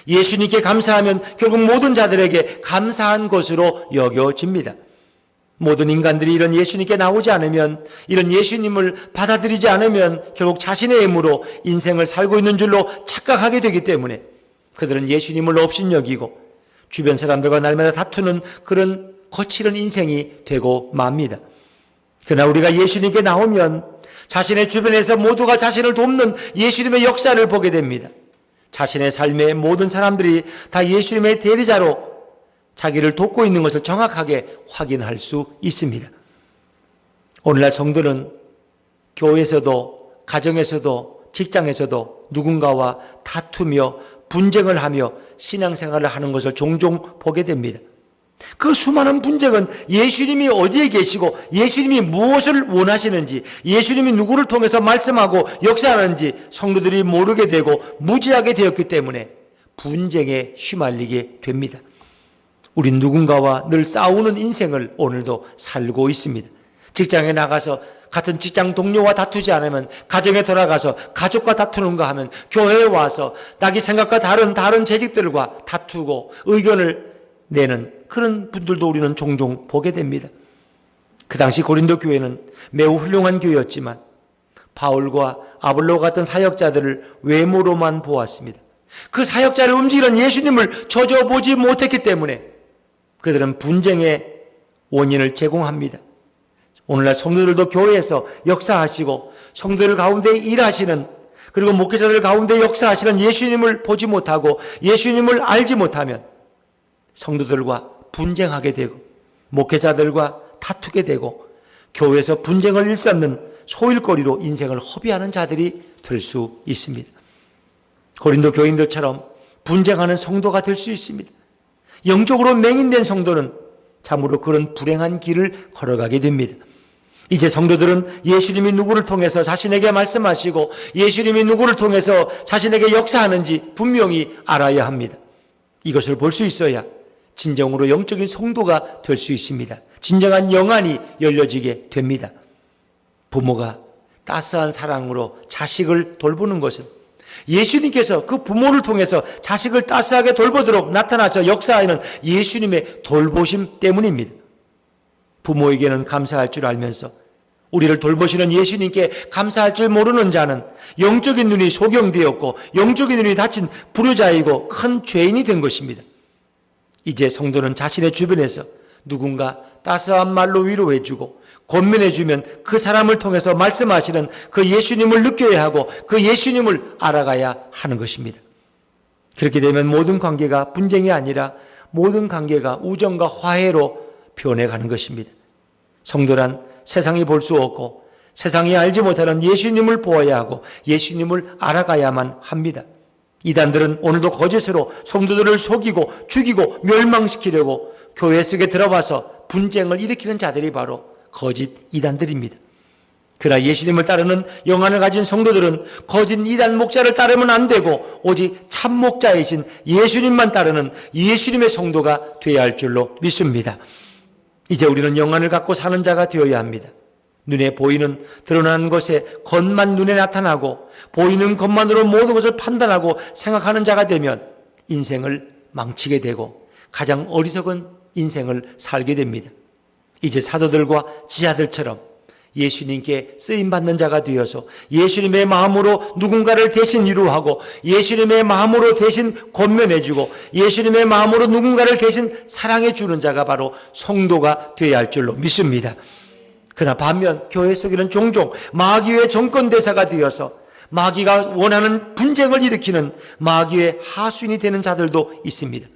예수님께 감사하면 결국 모든 자들에게 감사한 것으로 여겨집니다. 모든 인간들이 이런 예수님께 나오지 않으면, 이런 예수님을 받아들이지 않으면 결국 자신의 힘으로 인생을 살고 있는 줄로 착각하게 되기 때문에 그들은 예수님을 업신여기고 주변 사람들과 날마다 다투는 그런 거칠은 인생이 되고 맙니다. 그러나 우리가 예수님께 나오면 자신의 주변에서 모두가 자신을 돕는 예수님의 역사를 보게 됩니다. 자신의 삶의 모든 사람들이 다 예수님의 대리자로 자기를 돕고 있는 것을 정확하게 확인할 수 있습니다. 오늘날 성도는 교회에서도, 가정에서도, 직장에서도 누군가와 다투며 분쟁을 하며 신앙생활을 하는 것을 종종 보게 됩니다. 그 수많은 분쟁은 예수님이 어디에 계시고 예수님이 무엇을 원하시는지, 예수님이 누구를 통해서 말씀하고 역사하는지 성도들이 모르게 되고 무지하게 되었기 때문에 분쟁에 휘말리게 됩니다. 우린 누군가와 늘 싸우는 인생을 오늘도 살고 있습니다. 직장에 나가서 같은 직장 동료와 다투지 않으면 가정에 돌아가서 가족과 다투는가 하면 교회에 와서 자기 생각과 다른 재직들과 다투고 의견을 내는 그런 분들도 우리는 종종 보게 됩니다. 그 당시 고린도 교회는 매우 훌륭한 교회였지만 바울과 아볼로 같은 사역자들을 외모로만 보았습니다. 그 사역자를 움직이는 예수님을 젖어보지 못했기 때문에 그들은 분쟁의 원인을 제공합니다. 오늘날 성도들도 교회에서 역사하시고 성도들 가운데 일하시는, 그리고 목회자들 가운데 역사하시는 예수님을 보지 못하고 예수님을 알지 못하면 성도들과 분쟁하게 되고 목회자들과 다투게 되고 교회에서 분쟁을 일삼는 소일거리로 인생을 허비하는 자들이 될 수 있습니다. 고린도 교인들처럼 분쟁하는 성도가 될 수 있습니다. 영적으로 맹인된 성도는 참으로 그런 불행한 길을 걸어가게 됩니다. 이제 성도들은 예수님이 누구를 통해서 자신에게 말씀하시고 예수님이 누구를 통해서 자신에게 역사하는지 분명히 알아야 합니다. 이것을 볼 수 있어야 진정으로 영적인 성도가 될 수 있습니다. 진정한 영안이 열려지게 됩니다. 부모가 따스한 사랑으로 자식을 돌보는 것은 예수님께서 그 부모를 통해서 자식을 따스하게 돌보도록 나타나서 역사하는 예수님의 돌보심 때문입니다. 부모에게는 감사할 줄 알면서 우리를 돌보시는 예수님께 감사할 줄 모르는 자는 영적인 눈이 소경되었고 영적인 눈이 닫힌 불효자이고 큰 죄인이 된 것입니다. 이제 성도는 자신의 주변에서 누군가 따스한 말로 위로해주고 권면해주면 그 사람을 통해서 말씀하시는 그 예수님을 느껴야 하고 그 예수님을 알아가야 하는 것입니다. 그렇게 되면 모든 관계가 분쟁이 아니라 모든 관계가 우정과 화해로 변해가는 것입니다. 성도란 세상이 볼 수 없고 세상이 알지 못하는 예수님을 보아야 하고 예수님을 알아가야만 합니다. 이단들은 오늘도 거짓으로 성도들을 속이고 죽이고 멸망시키려고 교회 속에 들어와서 분쟁을 일으키는 자들이 바로 거짓 이단들입니다. 그러나 예수님을 따르는 영안을 가진 성도들은 거짓 이단 목자를 따르면 안 되고 오직 참 목자이신 예수님만 따르는 예수님의 성도가 되어야 할 줄로 믿습니다. 이제 우리는 영안을 갖고 사는 자가 되어야 합니다. 눈에 보이는 드러나는 것에 겉만 눈에 나타나고 보이는 것만으로 모든 것을 판단하고 생각하는 자가 되면 인생을 망치게 되고 가장 어리석은 인생을 살게 됩니다. 이제 사도들과 지자들처럼 예수님께 쓰임받는 자가 되어서 예수님의 마음으로 누군가를 대신 위로하고 예수님의 마음으로 대신 권면해주고 예수님의 마음으로 누군가를 대신 사랑해주는 자가 바로 성도가 되어야 할 줄로 믿습니다. 그러나 반면 교회 속에는 종종 마귀의 정권대사가 되어서 마귀가 원하는 분쟁을 일으키는 마귀의 하수인이 되는 자들도 있습니다.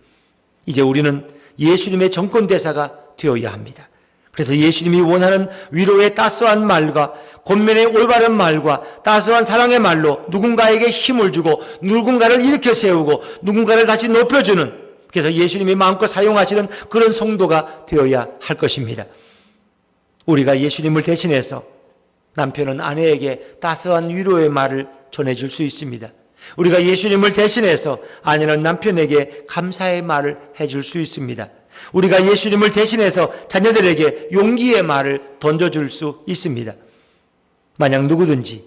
이제 우리는 예수님의 정권대사가 되어야 합니다. 그래서 예수님이 원하는 위로의 따스한 말과 권면의 올바른 말과 따스한 사랑의 말로 누군가에게 힘을 주고 누군가를 일으켜 세우고 누군가를 다시 높여주는, 그래서 예수님이 마음껏 사용하시는 그런 성도가 되어야 할 것입니다. 우리가 예수님을 대신해서 남편은 아내에게 따스한 위로의 말을 전해줄 수 있습니다. 우리가 예수님을 대신해서 아내는 남편에게 감사의 말을 해줄 수 있습니다. 우리가 예수님을 대신해서 자녀들에게 용기의 말을 던져줄 수 있습니다. 만약 누구든지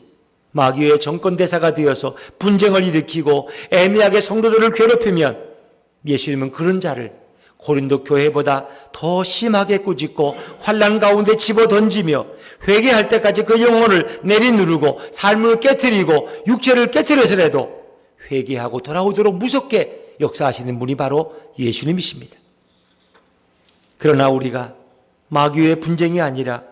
마귀의 정권대사가 되어서 분쟁을 일으키고 애매하게 성도들을 괴롭히면 예수님은 그런 자를 고린도 교회보다 더 심하게 꾸짖고 환난 가운데 집어던지며 회개할 때까지 그 영혼을 내리누르고 삶을 깨트리고 육체를 깨트려서라도 회개하고 돌아오도록 무섭게 역사하시는 분이 바로 예수님이십니다. 그러나 우리가 마귀의 분쟁이 아니라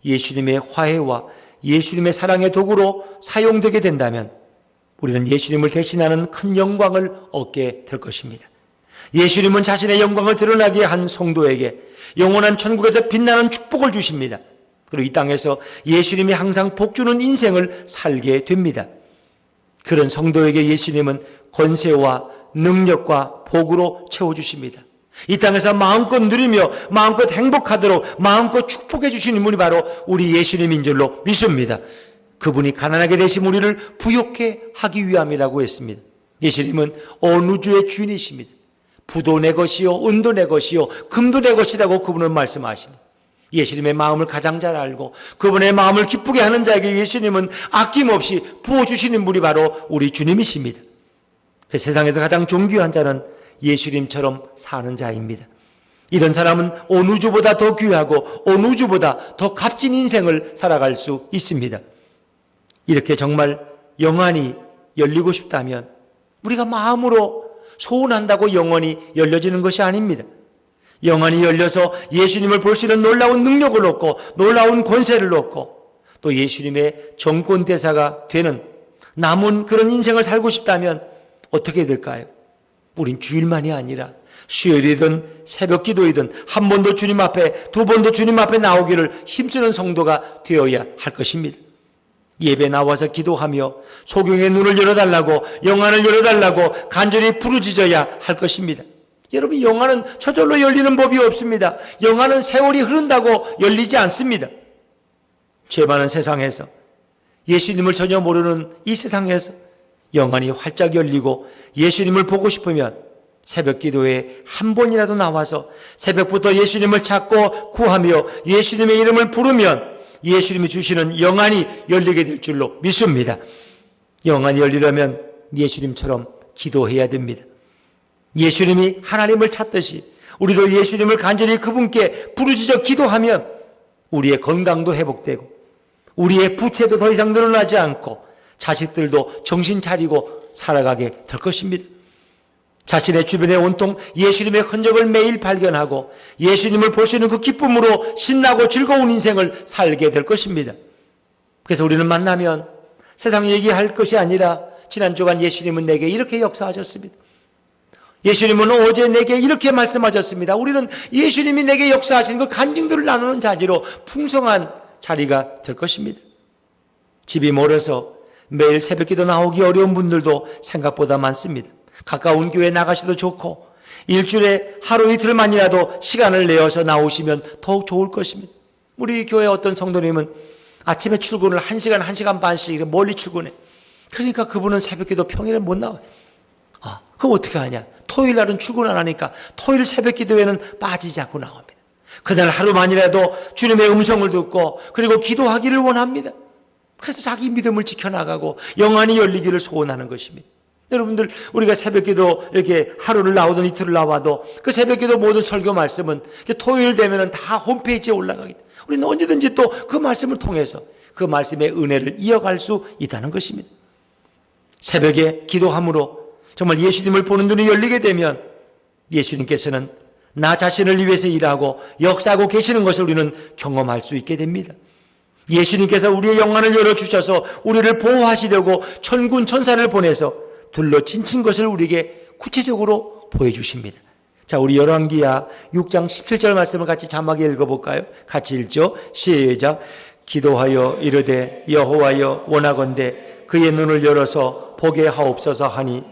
예수님의 화해와 예수님의 사랑의 도구로 사용되게 된다면 우리는 예수님을 대신하는 큰 영광을 얻게 될 것입니다. 예수님은 자신의 영광을 드러나게 한 성도에게 영원한 천국에서 빛나는 축복을 주십니다. 그리고 이 땅에서 예수님이 항상 복주는 인생을 살게 됩니다. 그런 성도에게 예수님은 권세와 능력과 복으로 채워주십니다. 이 땅에서 마음껏 누리며 마음껏 행복하도록 마음껏 축복해 주시는 분이 바로 우리 예수님인 줄로 믿습니다. 그분이 가난하게 되신 우리를 부욕해 하기 위함이라고 했습니다. 예수님은 온 우주의 주인이십니다. 부도 내 것이요 은도 내 것이요 금도 내 것이라고 그분은 말씀하십니다. 예수님의 마음을 가장 잘 알고 그분의 마음을 기쁘게 하는 자에게 예수님은 아낌없이 부어주시는 분이 바로 우리 주님이십니다. 세상에서 가장 존귀한 자는 예수님처럼 사는 자입니다. 이런 사람은 온 우주보다 더 귀하고 온 우주보다 더 값진 인생을 살아갈 수 있습니다. 이렇게 정말 영안이 열리고 싶다면 우리가 마음으로 소원한다고 영원히 열려지는 것이 아닙니다. 영안이 열려서 예수님을 볼 수 있는 놀라운 능력을 얻고 놀라운 권세를 얻고 또 예수님의 정권대사가 되는 남은 그런 인생을 살고 싶다면 어떻게 될까요? 우린 주일만이 아니라 수요일이든 새벽기도이든 한 번도 주님 앞에 두 번도 주님 앞에 나오기를 힘쓰는 성도가 되어야 할 것입니다. 예배 나와서 기도하며 소경의 눈을 열어달라고 영안을 열어달라고 간절히 부르짖어야 할 것입니다. 여러분, 영안은 저절로 열리는 법이 없습니다. 영안은 세월이 흐른다고 열리지 않습니다. 죄 많은 세상에서 예수님을 전혀 모르는 이 세상에서 영안이 활짝 열리고 예수님을 보고 싶으면 새벽 기도에 한 번이라도 나와서 새벽부터 예수님을 찾고 구하며 예수님의 이름을 부르면 예수님이 주시는 영안이 열리게 될 줄로 믿습니다. 영안이 열리려면 예수님처럼 기도해야 됩니다. 예수님이 하나님을 찾듯이 우리도 예수님을 간절히 그분께 부르짖어 기도하면 우리의 건강도 회복되고 우리의 부채도 더 이상 늘어나지 않고 자식들도 정신 차리고 살아가게 될 것입니다. 자신의 주변에 온통 예수님의 흔적을 매일 발견하고 예수님을 볼 수 있는 그 기쁨으로 신나고 즐거운 인생을 살게 될 것입니다. 그래서 우리는 만나면 세상 얘기할 것이 아니라 지난 주간 예수님은 내게 이렇게 역사하셨습니다. 예수님은 어제 내게 이렇게 말씀하셨습니다. 우리는 예수님이 내게 역사하신 그 간증들을 나누는 자리로 풍성한 자리가 될 것입니다. 집이 멀어서 매일 새벽기도 나오기 어려운 분들도 생각보다 많습니다. 가까운 교회 나가셔도 좋고 일주일에 하루 이틀만이라도 시간을 내어서 나오시면 더욱 좋을 것입니다. 우리 교회 어떤 성도님은 아침에 출근을 1시간, 1시간 반씩 멀리 출근해. 그러니까 그분은 새벽기도 평일에 못 나와요. 그럼 어떻게 하냐? 토요일 날은 출근 안 하니까 토요일 새벽기도에는 빠지지 않고 나옵니다. 그날 하루만이라도 주님의 음성을 듣고 그리고 기도하기를 원합니다. 그래서 자기 믿음을 지켜나가고 영안이 열리기를 소원하는 것입니다. 여러분들, 우리가 새벽기도 이렇게 하루를 나오든 이틀을 나와도 그 새벽기도 모든 설교 말씀은 이제 토요일 되면은 다 홈페이지에 올라가기 때문에 우리는 언제든지 또 그 말씀을 통해서 그 말씀의 은혜를 이어갈 수 있다는 것입니다. 새벽에 기도함으로 정말 예수님을 보는 눈이 열리게 되면 예수님께서는 나 자신을 위해서 일하고 역사하고 계시는 것을 우리는 경험할 수 있게 됩니다. 예수님께서 우리의 영안을 열어주셔서 우리를 보호하시려고 천군 천사를 보내서 둘러 친친 것을 우리에게 구체적으로 보여주십니다. 자, 우리 열왕기야 6장 17절 말씀을 같이 자막에 읽어볼까요? 같이 읽죠. 시작. 기도하여 이르되 여호와여 원하건대 그의 눈을 열어서 보게 하옵소서 하니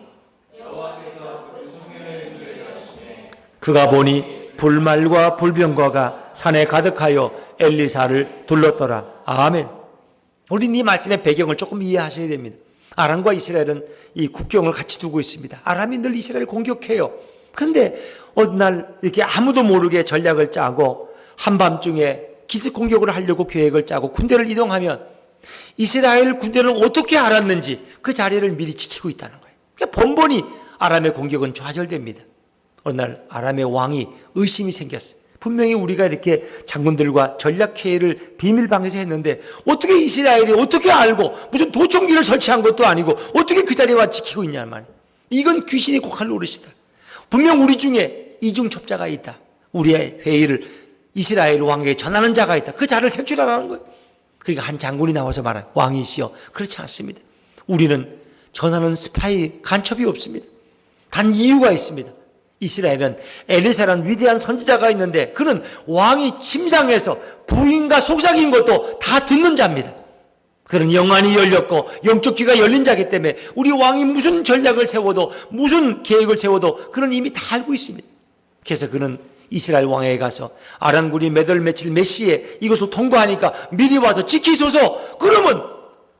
그가 보니 불말과 불병거가 산에 가득하여 엘리사를 둘렀더라. 아멘. 우리는 이 말씀의 배경을 조금 이해하셔야 됩니다. 아람과 이스라엘은 이 국경을 같이 두고 있습니다. 아람이 늘 이스라엘을 공격해요. 그런데 어느 날 이렇게 아무도 모르게 전략을 짜고 한밤중에 기습 공격을 하려고 계획을 짜고 군대를 이동하면 이스라엘 군대는 어떻게 알았는지 그 자리를 미리 지키고 있다는 거예요. 그러니까 번번이 아람의 공격은 좌절됩니다. 어느 날 아람의 왕이 의심이 생겼어요. 분명히 우리가 이렇게 장군들과 전략회의를 비밀방에서 했는데 어떻게 이스라엘이 어떻게 알고 무슨 도청기를 설치한 것도 아니고 어떻게 그 자리에 와 지키고 있냐 말이에요. 이건 귀신이 곡할 노릇이다. 분명 우리 중에 이중첩자가 있다. 우리의 회의를 이스라엘 왕에게 전하는 자가 있다. 그 자를 색출하라는 거예요. 그러니까 한 장군이 나와서 말해요. 왕이시여, 그렇지 않습니다. 우리는 전하는 스파이 간첩이 없습니다. 단 이유가 있습니다. 이스라엘은 엘리사라는 위대한 선지자가 있는데 그는 왕이 침상에서 부인과 속삭인 것도 다 듣는 자입니다. 그는 영안이 열렸고 영적 귀가 열린 자이기 때문에 우리 왕이 무슨 전략을 세워도 무슨 계획을 세워도 그는 이미 다 알고 있습니다. 그래서 그는 이스라엘 왕에게 가서 아람군이 몇 월 며칠 몇 시에 이것을 통과하니까 미리 와서 지키소서. 그러면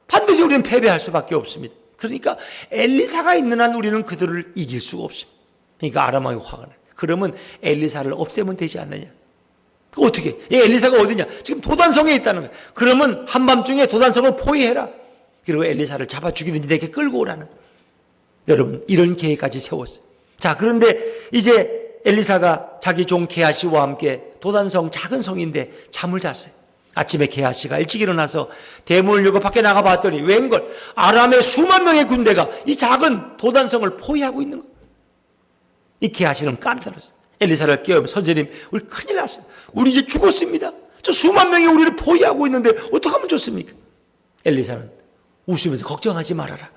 반드시 우리는 패배할 수밖에 없습니다. 그러니까 엘리사가 있는 한 우리는 그들을 이길 수가 없습니다. 그러니까 아람 왕이 화가 나요. 그러면 엘리사를 없애면 되지 않느냐. 어떻게? 엘리사가 어디냐? 지금 도단성에 있다는 거예요. 그러면 한밤중에 도단성을 포위해라. 그리고 엘리사를 잡아 죽이든지 내게 끌고 오라는. 여러분, 이런 계획까지 세웠어요. 자, 그런데 이제 엘리사가 자기 종 게하시와 함께 도단성 작은 성인데 잠을 잤어요. 아침에 게하시가 일찍 일어나서 대문을 열고 밖에 나가 봤더니 웬걸 아람의 수만 명의 군대가 이 작은 도단성을 포위하고 있는 거예요. 이 게하시는 깜짝 놀랐어요. 엘리사를 깨우면 선생님, 우리 큰일 났어요. 우리 이제 죽었습니다. 저 수만 명이 우리를 포위하고 있는데 어떻게 하면 좋습니까? 엘리사는 웃으면서 걱정하지 말아라.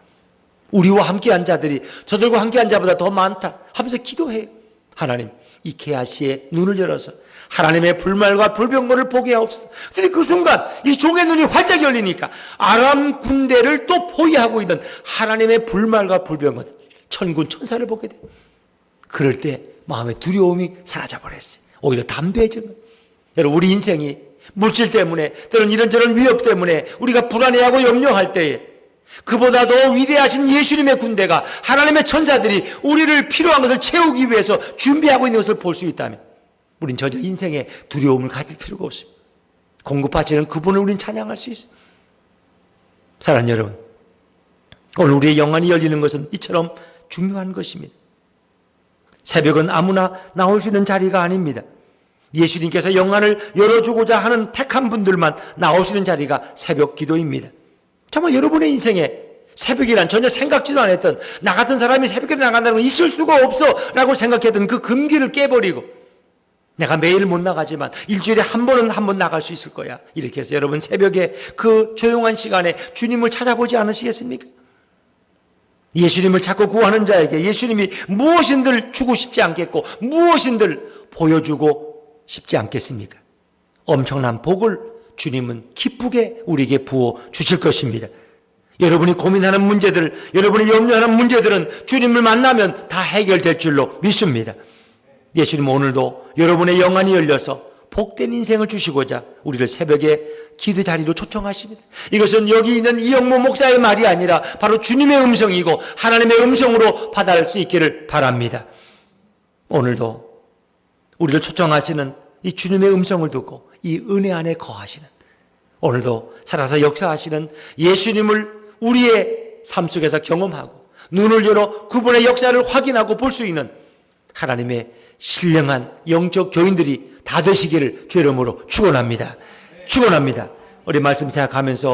우리와 함께한 자들이 저들과 함께한 자보다 더 많다 하면서 기도해요. 하나님, 이 게하시의 눈을 열어서 하나님의 불말과 불병거를 보게 하옵소서. 그런데 그 순간 이 종의 눈이 활짝 열리니까 아람 군대를 또 포위하고 있는 하나님의 불말과 불병거, 천군 천사를 보게 돼요. 그럴 때 마음의 두려움이 사라져버렸어요. 오히려 담대해진 거예요. 여러분, 우리 인생이 물질 때문에 또는 이런저런 위협 때문에 우리가 불안해하고 염려할 때에 그보다 더 위대하신 예수님의 군대가 하나님의 천사들이 우리를 필요한 것을 채우기 위해서 준비하고 있는 것을 볼 수 있다면 우린 전혀 인생에 두려움을 가질 필요가 없습니다. 공급하시는 그분을 우린 찬양할 수 있습니다. 사랑하는 여러분, 오늘 우리의 영안이 열리는 것은 이처럼 중요한 것입니다. 새벽은 아무나 나올 수 있는 자리가 아닙니다. 예수님께서 영안을 열어주고자 하는 택한 분들만 나올 수 있는 자리가 새벽 기도입니다. 정말 여러분의 인생에 새벽이란 전혀 생각지도 않았던 나 같은 사람이 새벽에 나간다는 건 있을 수가 없어 라고 생각했던 그 금기를 깨버리고 내가 매일 못 나가지만 일주일에 한 번은 한 번 나갈 수 있을 거야. 이렇게 해서 여러분 새벽에 그 조용한 시간에 주님을 찾아보지 않으시겠습니까? 예수님을 찾고 구하는 자에게 예수님이 무엇인들 주고 싶지 않겠고 무엇인들 보여주고 싶지 않겠습니까? 엄청난 복을 주님은 기쁘게 우리에게 부어 주실 것입니다. 여러분이 고민하는 문제들, 여러분이 염려하는 문제들은 주님을 만나면 다 해결될 줄로 믿습니다. 예수님은 오늘도 여러분의 영안이 열려서 복된 인생을 주시고자 우리를 새벽에 기도 자리로 초청하십니다. 이것은 여기 있는 이영모 목사의 말이 아니라 바로 주님의 음성이고 하나님의 음성으로 받아들 수 있기를 바랍니다. 오늘도 우리를 초청하시는 이 주님의 음성을 듣고 이 은혜 안에 거하시는, 오늘도 살아서 역사하시는 예수님을 우리의 삶 속에서 경험하고 눈을 열어 그분의 역사를 확인하고 볼 수 있는 하나님의 신령한 영적 교인들이 다 되시기를 주 이름으로 축원합니다. 축원합니다. 우리 말씀 생각하면서